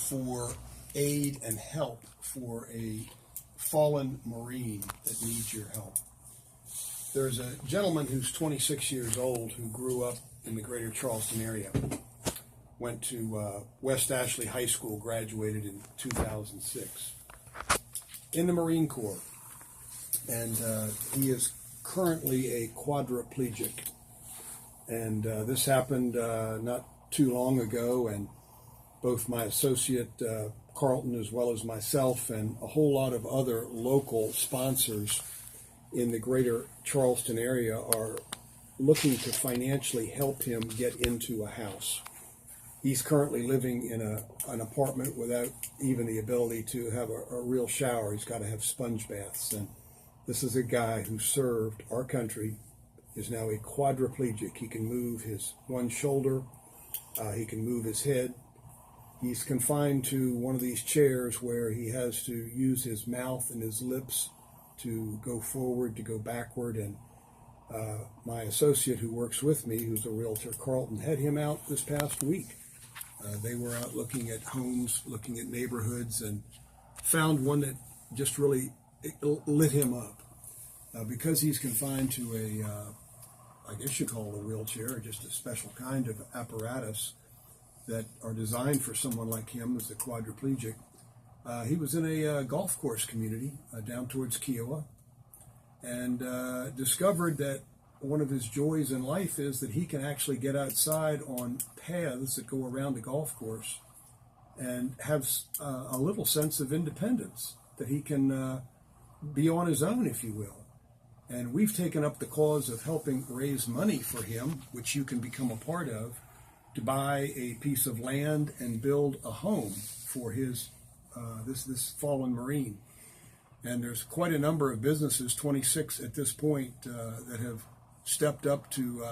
for aid and help for a fallen Marine that needs your help. There's a gentleman who's 26 years old who grew up in the greater Charleston area, went to West Ashley High School, graduated in 2006, in the Marine Corps, and he is currently a quadriplegic. And this happened not too long ago, and both my associate Carlton, as well as myself, and a whole lot of other local sponsors in the greater Charleston area are looking to financially help him get into a house. He's currently living in an apartment without even the ability to have a real shower. He's got to have sponge baths. And this is a guy who served our country, is now a quadriplegic. He can move his one shoulder, he can move his head. He's confined to one of these chairs where he has to use his mouth and his lips to go forward, to go backward. And my associate who works with me, who's a realtor, Carlton, had him out this past week. They were out looking at homes, looking at neighborhoods, and found one that just really lit him up. Because he's confined to I guess you call it a wheelchair, just a special kind of apparatus that are designed for someone like him as a quadriplegic. He was in a golf course community down towards Kiowa, and discovered that one of his joys in life is that he can actually get outside on paths that go around the golf course and have a little sense of independence, that he can be on his own, if you will. And we've taken up the cause of helping raise money for him, which you can become a part of, to buy a piece of land and build a home for his this fallen Marine. And there's quite a number of businesses, 26 at this point, that have stepped up to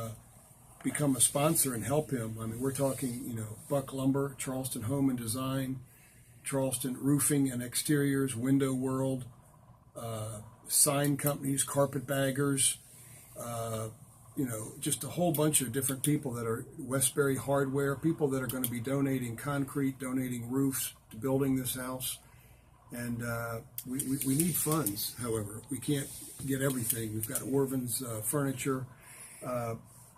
become a sponsor and help him. I mean, we're talking, Buck Lumber, Charleston Home and Design, Charleston Roofing and Exteriors, Window World, sign companies, carpetbaggers, just a whole bunch of different people that are Westbury Hardware, people that are going to be donating concrete, donating roofs to building this house. And we need funds, however. We can't get everything. We've got Orvin's furniture.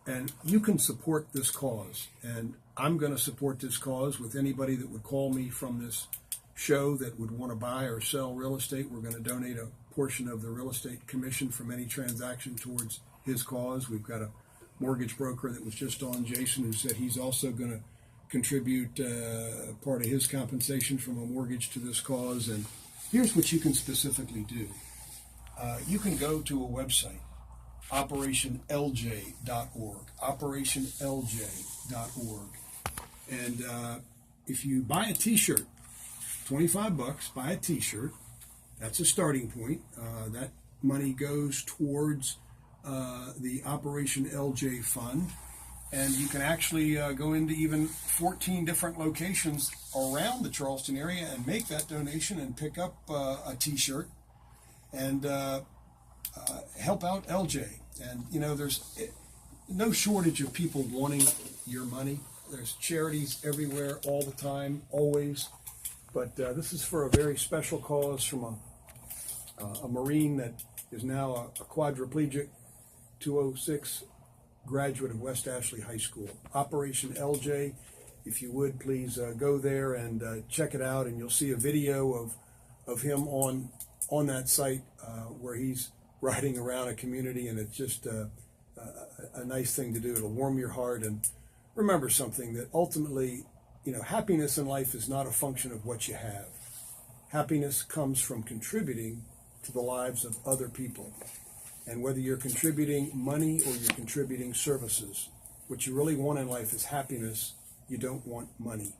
And you can support this cause. And I'm going to support this cause with anybody that would call me from this show that would want to buy or sell real estate. We're going to donate a portion of the real estate commission from any transaction towards his cause. We've got a mortgage broker that was just on, Jason, who said he's also going to contribute part of his compensation from a mortgage to this cause. And here's what you can specifically do. You can go to a website, operationlj.org, operationlj.org. And if you buy a t-shirt, $25, buy a t-shirt, that's a starting point. That money goes towards the Operation LJ Fund. And you can actually go into even 14 different locations around the Charleston area and make that donation and pick up a t-shirt and help out LJ. And, there's no shortage of people wanting your money. There's charities everywhere, all the time, always. But this is for a very special cause from a Marine that is now a quadriplegic, 206 graduate of West Ashley High School. Operation LJ, if you would, please go there and check it out, and you'll see a video of him on that site where he's riding around a community, and it's just a nice thing to do. It'll warm your heart. And remember something, that ultimately, happiness in life is not a function of what you have. Happiness comes from contributing to the lives of other people. And whether you're contributing money or you're contributing services, what you really want in life is happiness. You don't want money.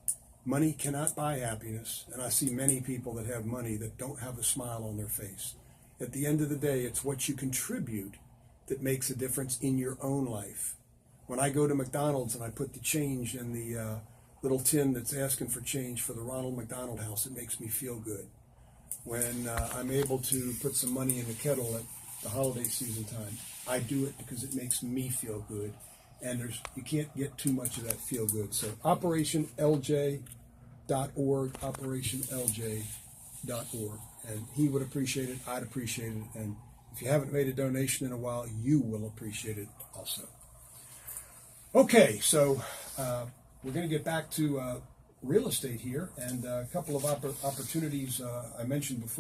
Money cannot buy happiness, and I see many people that have money that don't have a smile on their face. At the end of the day, it's what you contribute that makes a difference in your own life. When I go to McDonald's and I put the change in the little tin that's asking for change for the Ronald McDonald House, it makes me feel good. When I'm able to put some money in the kettle at the holiday season time, I do it because it makes me feel good. And you can't get too much of that feel good. So Operation LJ, operationlj.org. And he would appreciate it, I'd appreciate it, and if you haven't made a donation in a while, you will appreciate it also. Okay, so we're going to get back to real estate here, and a couple of opportunities I mentioned before.